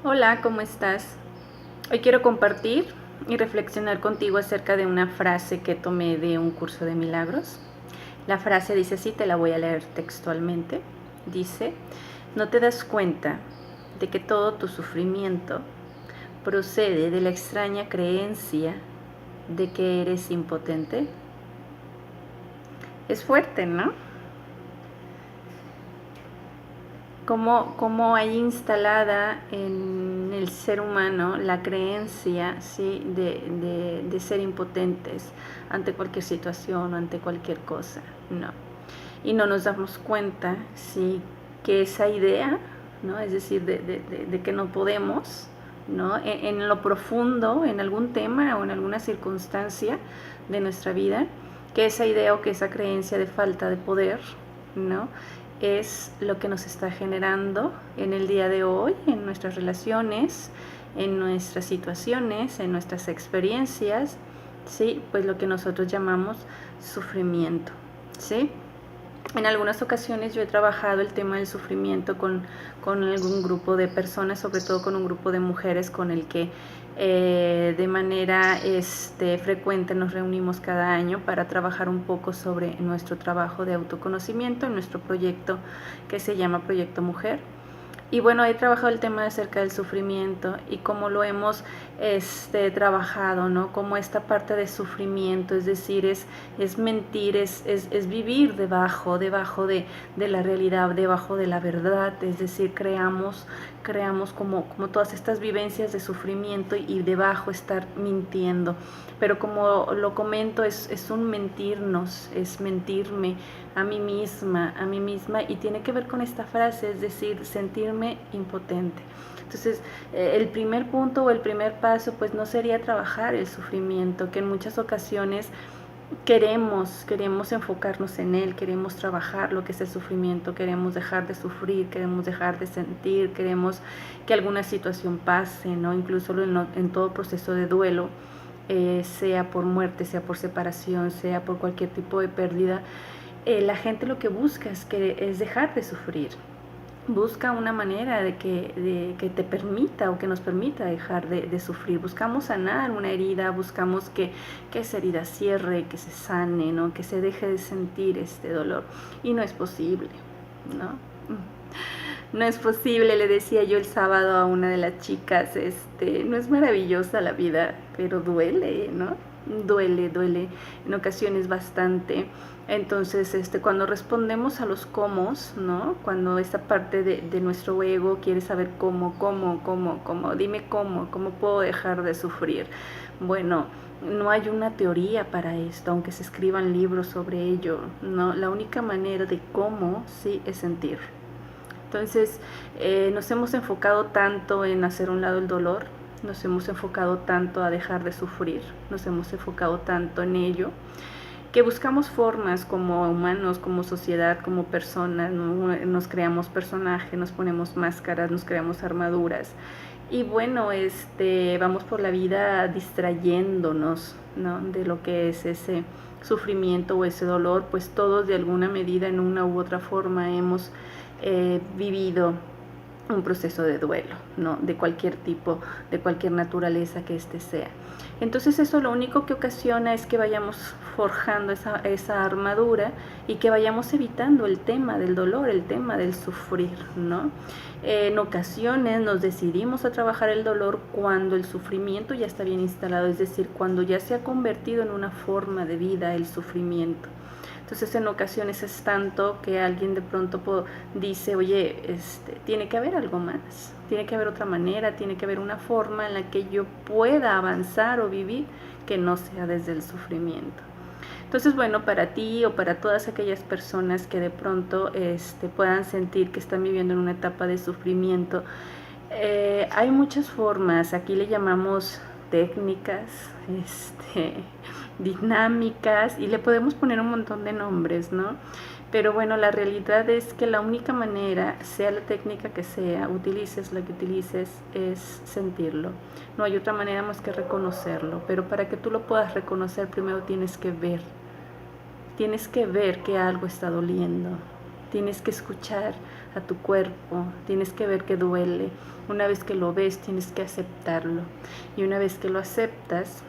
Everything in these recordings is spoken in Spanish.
Hola, ¿cómo estás? Hoy quiero compartir y reflexionar contigo acerca de una frase que tomé de un curso de milagros. La frase dice así, te la voy a leer textualmente. Dice, ¿no te das cuenta de que todo tu sufrimiento procede de la extraña creencia de que eres impotente? Es fuerte, ¿no? Cómo hay instalada en el ser humano la creencia, ¿sí? de ser impotentes ante cualquier situación o ante cualquier cosa, ¿no? Y no nos damos cuenta, ¿sí? que esa idea, ¿no? es decir, de que no podemos, ¿no? en lo profundo, en algún tema o en alguna circunstancia de nuestra vida, que esa idea o que esa creencia de falta de poder, ¿no? es lo que nos está generando en el día de hoy, en nuestras relaciones, en nuestras situaciones, en nuestras experiencias, ¿sí? Pues lo que nosotros llamamos sufrimiento, ¿sí? En algunas ocasiones yo he trabajado el tema del sufrimiento con algún grupo de personas, sobre todo con un grupo de mujeres con el que de manera frecuente nos reunimos cada año para trabajar un poco sobre nuestro trabajo de autoconocimiento, en nuestro proyecto que se llama Proyecto Mujer. Y bueno, he trabajado el tema acerca del sufrimiento y cómo lo hemos trabajado, ¿no? Como esta parte de sufrimiento, es decir, es mentir, es vivir debajo de la realidad, debajo de la verdad, es decir, creamos como todas estas vivencias de sufrimiento y debajo estar mintiendo. Pero como lo comento, es un mentirnos, es mentirme a mí misma y tiene que ver con esta frase, es decir, sentirme impotente. Entonces, el primer punto o el primer paso, pues no sería trabajar el sufrimiento, que en muchas ocasiones queremos enfocarnos en él, queremos trabajar lo que es el sufrimiento, queremos dejar de sufrir, queremos dejar de sentir, queremos que alguna situación pase, ¿no? Incluso en todo proceso de duelo, sea por muerte, sea por separación, sea por cualquier tipo de pérdida, la gente lo que busca es dejar de sufrir. Busca una manera de que te permita o que nos permita dejar de sufrir. Buscamos sanar una herida, buscamos que esa herida cierre, que se sane, ¿no? Que se deje de sentir este dolor. Y no es posible, ¿no? No es posible, le decía yo el sábado a una de las chicas, no es maravillosa la vida, pero duele, ¿no? Duele en ocasiones bastante. Entonces, cuando respondemos a los cómo, ¿no? Cuando esta parte de nuestro ego quiere saber cómo, dime cómo puedo dejar de sufrir. Bueno, no hay una teoría para esto, aunque se escriban libros sobre ello, ¿no? La única manera de cómo, sí, es sentir. Entonces, nos hemos enfocado tanto en hacer a un lado el dolor, nos hemos enfocado tanto a dejar de sufrir, nos hemos enfocado tanto en ello, que buscamos formas como humanos, como sociedad, como personas, ¿no? Nos creamos personajes, nos ponemos máscaras, nos creamos armaduras. Y bueno, vamos por la vida distrayéndonos, ¿no? de lo que es ese sufrimiento o ese dolor, pues todos de alguna medida, en una u otra forma, hemos vivido un proceso de duelo, ¿no? De cualquier tipo, de cualquier naturaleza que sea. Entonces eso lo único que ocasiona es que vayamos forjando esa armadura y que vayamos evitando el tema del dolor, el tema del sufrir, ¿no? En ocasiones nos decidimos a trabajar el dolor cuando el sufrimiento ya está bien instalado, es decir, cuando ya se ha convertido en una forma de vida el sufrimiento. Entonces en ocasiones es tanto que alguien de pronto dice, oye, tiene que haber algo más, tiene que haber otra manera, tiene que haber una forma en la que yo pueda avanzar o vivir que no sea desde el sufrimiento. Entonces, bueno, para ti o para todas aquellas personas que de pronto puedan sentir que están viviendo en una etapa de sufrimiento, hay muchas formas, aquí le llamamos técnicas, dinámicas, y le podemos poner un montón de nombres, ¿no? Pero bueno, la realidad es que la única manera, sea la técnica que sea, utilices la que utilices, es sentirlo. No hay otra manera más que reconocerlo, pero para que tú lo puedas reconocer, primero tienes que ver que algo está doliendo, tienes que escuchar a tu cuerpo, tienes que ver que duele. Una vez que lo ves, tienes que aceptarlo. Y una vez que lo aceptas,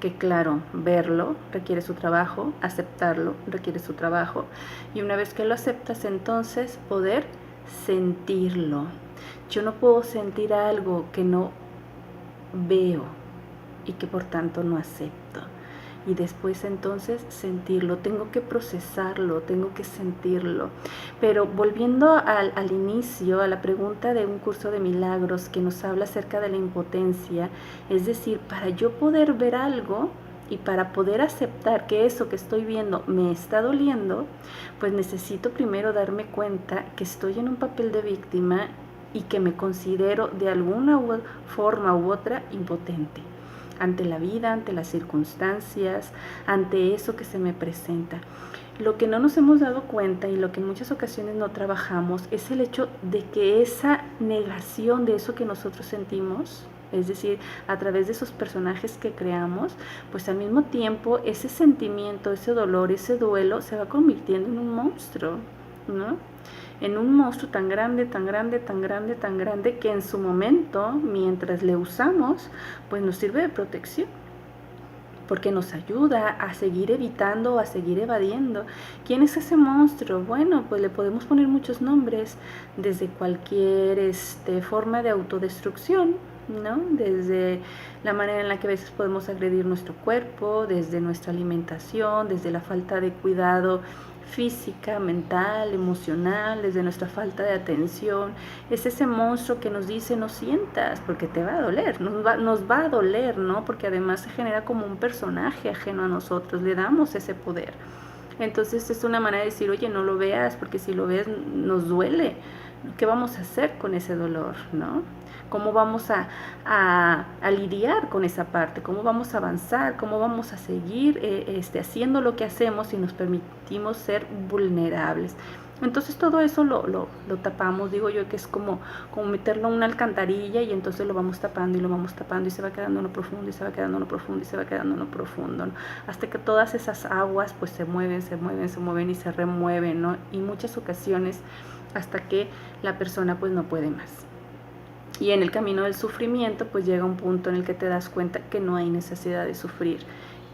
que claro, verlo requiere su trabajo, aceptarlo requiere su trabajo. Y una vez que lo aceptas, entonces poder sentirlo. Yo no puedo sentir algo que no veo y que por tanto no acepto. Y después entonces sentirlo, tengo que procesarlo, tengo que sentirlo. Pero volviendo al inicio, a la pregunta de un curso de milagros que nos habla acerca de la impotencia, es decir, para yo poder ver algo y para poder aceptar que eso que estoy viendo me está doliendo, pues necesito primero darme cuenta que estoy en un papel de víctima y que me considero de alguna forma u otra impotente ante la vida, ante las circunstancias, ante eso que se me presenta. Lo que no nos hemos dado cuenta y lo que en muchas ocasiones no trabajamos es el hecho de que esa negación de eso que nosotros sentimos, es decir, a través de esos personajes que creamos, pues al mismo tiempo ese sentimiento, ese dolor, ese duelo se va convirtiendo en un monstruo, ¿no? En un monstruo tan grande, tan grande, tan grande, tan grande, que en su momento, mientras le usamos, pues nos sirve de protección, porque nos ayuda a seguir evitando, a seguir evadiendo. ¿Quién es ese monstruo? Bueno, pues le podemos poner muchos nombres, desde cualquier forma de autodestrucción, ¿no? Desde la manera en la que a veces podemos agredir nuestro cuerpo, desde nuestra alimentación, desde la falta de cuidado física, mental, emocional, desde nuestra falta de atención. Es ese monstruo que nos dice no sientas porque te va a doler, nos va a doler, ¿no? Porque además se genera como un personaje ajeno a nosotros, le damos ese poder. Entonces es una manera de decir, oye, no lo veas porque si lo ves nos duele. ¿Qué vamos a hacer con ese dolor, no? ¿Cómo vamos a lidiar con esa parte? ¿Cómo vamos a avanzar? ¿Cómo vamos a seguir haciendo lo que hacemos si nos permitimos ser vulnerables? Entonces todo eso lo tapamos, digo yo que es como meterlo en una alcantarilla y entonces lo vamos tapando y lo vamos tapando y se va quedando en lo profundo y se va quedando en lo profundo y se va quedando en lo profundo, ¿no? Hasta que todas esas aguas pues se mueven y se remueven, ¿no? Y muchas ocasiones hasta que la persona pues no puede más. Y en el camino del sufrimiento pues llega un punto en el que te das cuenta que no hay necesidad de sufrir,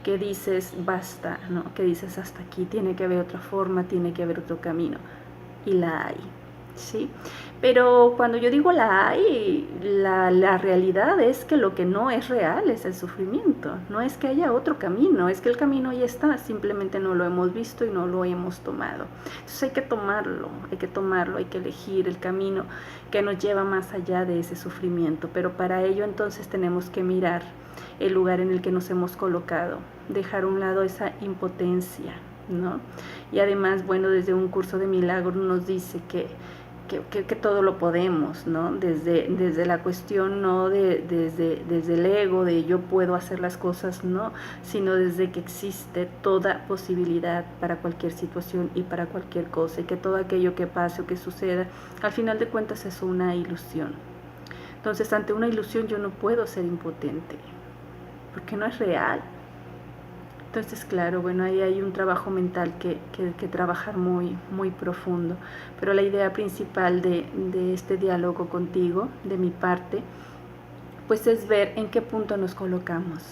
que dices basta, ¿no? Que dices hasta aquí, tiene que haber otra forma, tiene que haber otro camino, y la hay, ¿sí? Pero cuando yo digo la hay, la realidad es que lo que no es real es el sufrimiento, no es que haya otro camino, es que el camino ya está, simplemente no lo hemos visto y no lo hemos tomado. Entonces hay que tomarlo, hay que elegir el camino que nos lleva más allá de ese sufrimiento, pero para ello entonces tenemos que mirar el lugar en el que nos hemos colocado, dejar a un lado esa impotencia, ¿no? Y además, bueno, desde un curso de milagros nos dice que todo lo podemos, ¿no? Desde la cuestión, no desde el ego de yo puedo hacer las cosas, no, sino desde que existe toda posibilidad para cualquier situación y para cualquier cosa, y que todo aquello que pase o que suceda, al final de cuentas es una ilusión. Entonces, ante una ilusión yo no puedo ser impotente, porque no es real. Entonces, claro, bueno, ahí hay un trabajo mental que trabajar muy, muy profundo. Pero la idea principal de este diálogo contigo, de mi parte, pues es ver en qué punto nos colocamos,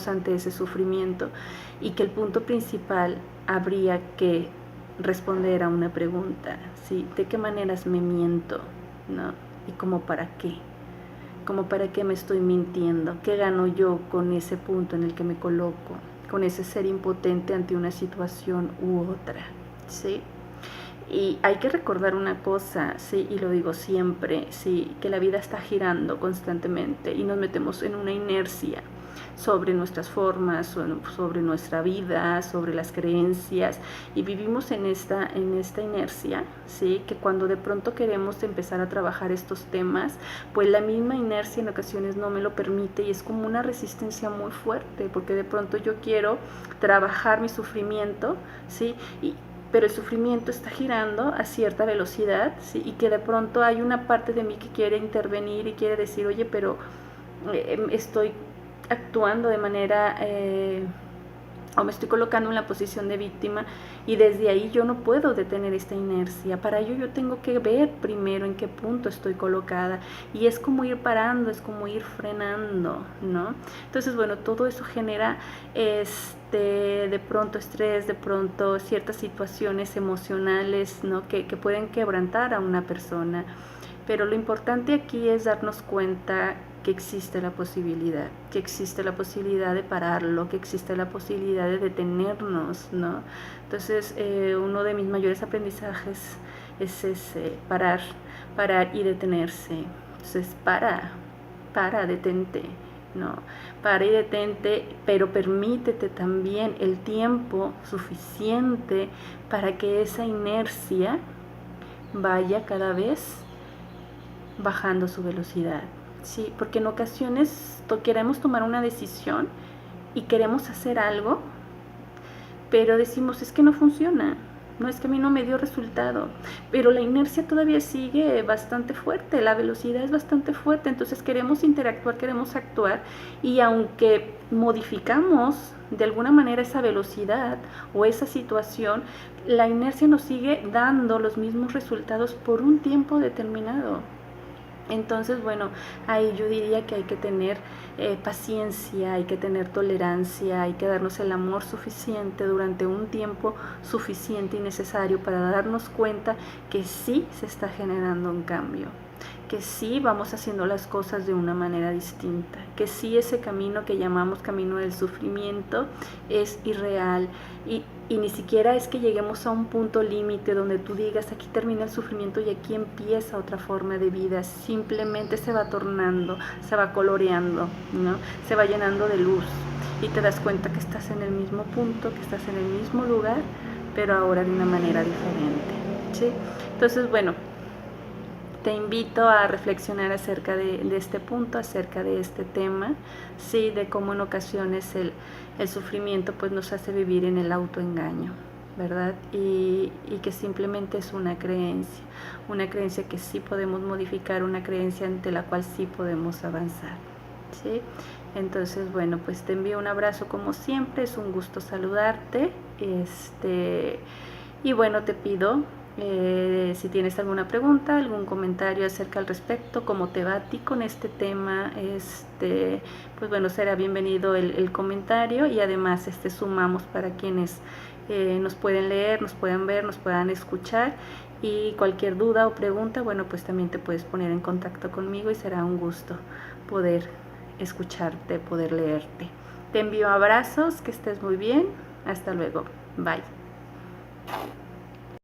ante ese sufrimiento, y que el punto principal habría que responder a una pregunta, ¿sí? ¿De qué maneras me miento, ¿no? ¿Y cómo para qué? ¿Como para qué me estoy mintiendo? ¿Qué gano yo con ese punto en el que me coloco? Con ese ser impotente ante una situación u otra, ¿sí? Y hay que recordar una cosa, sí, y lo digo siempre, sí, que la vida está girando constantemente y nos metemos en una inercia sobre nuestras formas, sobre nuestra vida, sobre las creencias, y vivimos en esta inercia, ¿sí? Que cuando de pronto queremos empezar a trabajar estos temas, pues la misma inercia en ocasiones no me lo permite y es como una resistencia muy fuerte, porque de pronto yo quiero trabajar mi sufrimiento, ¿sí? Pero el sufrimiento está girando a cierta velocidad, ¿sí? Y que de pronto hay una parte de mí que quiere intervenir y quiere decir, oye, pero estoy actuando de manera o me estoy colocando en la posición de víctima y desde ahí yo no puedo detener esta inercia. Para ello yo tengo que ver primero en qué punto estoy colocada y es como ir parando, es como ir frenando, ¿no? Entonces, bueno, todo eso genera de pronto estrés, de pronto ciertas situaciones emocionales, ¿no? que pueden quebrantar a una persona. Pero lo importante aquí es darnos cuenta que existe la posibilidad, de pararlo, que existe la posibilidad de detenernos, ¿no? Entonces, uno de mis mayores aprendizajes es ese, parar y detenerse. Entonces, detente, ¿no? Para y detente, pero permítete también el tiempo suficiente para que esa inercia vaya cada vez bajando su velocidad, ¿sí? Porque en ocasiones queremos tomar una decisión y queremos hacer algo, pero decimos, es que no funciona, no, es que a mí no me dio resultado, pero la inercia todavía sigue bastante fuerte, la velocidad es bastante fuerte, entonces queremos interactuar, queremos actuar, y aunque modificamos de alguna manera esa velocidad o esa situación, la inercia nos sigue dando los mismos resultados por un tiempo determinado. Entonces, bueno, ahí yo diría que hay que tener paciencia, hay que tener tolerancia, hay que darnos el amor suficiente durante un tiempo suficiente y necesario para darnos cuenta que sí se está generando un cambio, que sí vamos haciendo las cosas de una manera distinta, que sí ese camino que llamamos camino del sufrimiento es irreal y ni siquiera es que lleguemos a un punto límite donde tú digas aquí termina el sufrimiento y aquí empieza otra forma de vida. Simplemente se va tornando, se va coloreando, ¿no? Se va llenando de luz y te das cuenta que estás en el mismo punto, que estás en el mismo lugar, pero ahora de una manera diferente, ¿sí? Entonces, bueno, te invito a reflexionar acerca de este punto, acerca de este tema, sí, de cómo en ocasiones el sufrimiento pues nos hace vivir en el autoengaño, ¿verdad? Y que simplemente es una creencia que sí podemos modificar, una creencia ante la cual sí podemos avanzar, ¿sí? Entonces, bueno, pues te envío un abrazo como siempre, es un gusto saludarte, y bueno, te pido si tienes alguna pregunta, algún comentario acerca al respecto, cómo te va a ti con este tema, pues bueno, será bienvenido el comentario y además sumamos para quienes nos pueden leer, nos puedan ver, nos puedan escuchar y cualquier duda o pregunta, bueno, pues también te puedes poner en contacto conmigo y será un gusto poder escucharte, poder leerte. Te envío abrazos, que estés muy bien, hasta luego, bye.